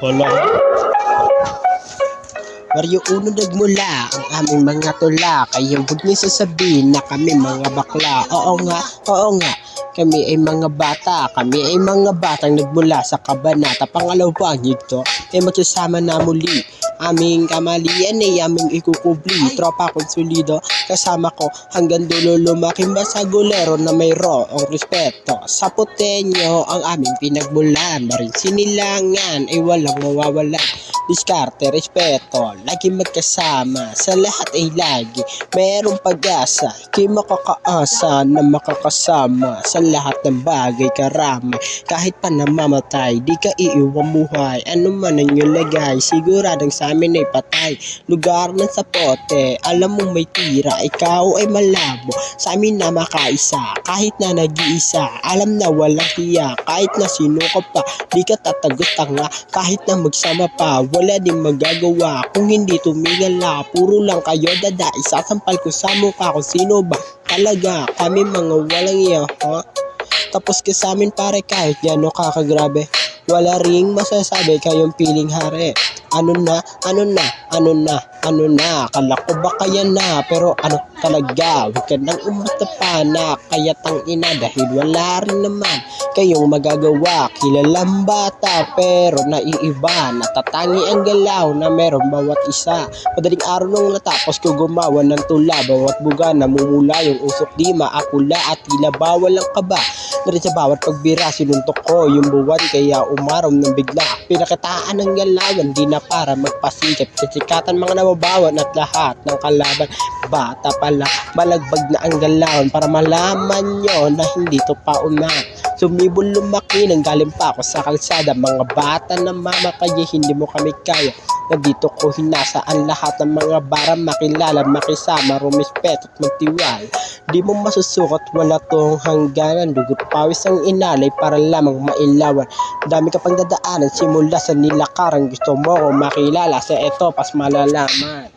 Wala. Mario Uno nagmula ang aming mga tula. Kaya huwag niyo sasabihin na kami mga bakla. Oo nga, kami ay mga bata. Kami ay mga batang nagmula sa kabanata. Pangalawang yugto ay magsasama na muli. Aming kamalian ay aming ikukubli. Tropa konsulido kasama ko hanggang dulo lumaki masagulero na mayroong respeto. Sa putenyo ang aming pinagmulan. Maring sinilangan ay walang mawawalan. Diskarte, respeto, lagi magkasama. Sa lahat ay lagi mayroong pag-asa. Kay makakaasa na makakasama. Sa lahat ng bagay karamay. Kahit pa namamatay, di ka iiwang buhay. Ano man ang iyong lagay, siguradong sa amin ay patay. Lugar ng sapote, alam mong may tira. Ikaw ay malabo, sa amin na makaisa. Kahit na nag-iisa, alam na walang hiya. Kahit na sino ka pa, di ka tatagot tanga. Kahit na magsama pa, wala din magagawa. Kung hindi tumigala, puro lang kayo dada. Isasampal ko sa mukha kung sino ba talaga. Kami mga walang iya, ha? Tapos ka sa amin pare kahit gano'n kakagrabe. Wala ring masasabi kayong piling hari. Ano na, kala ko ba kaya na, pero ano talaga, huwag ka nang umasta na, kaya tang ina dahil wala rin naman kayong magagawa. Kilalang bata pero naiiba, natatangi ang galaw na meron bawat isa. Madaling araw nung natapos ko gumawa ng tula, bawat buga namumula yung usok di maapula at tila bawal ang kaba. Na rin sa bawat pagbira sinuntok ko yung buwan kaya umaraw ng bigla. Pinakitaan ng galawan di na para magpasikip, sisikatan mga nababawan at lahat ng kalaban. Bata pala, malagbag na ang galawan para malaman nyo na hindi to pauna. Sumibol lumaki nang galing pa ako sa kalsada. Mga bata na mama kaya hindi mo kami kaya. Nandito ko hinasaan lahat ng mga bara, makilala, makisama, rumispeto at magtiwala. Di mo masusukat, wala tong hangganan. Dugot pawis ang inalay para lamang mailawan. Dami ka pang dadaanan simula sa nilakaran. Gusto mo ko makilala, sa eto pas malalaman.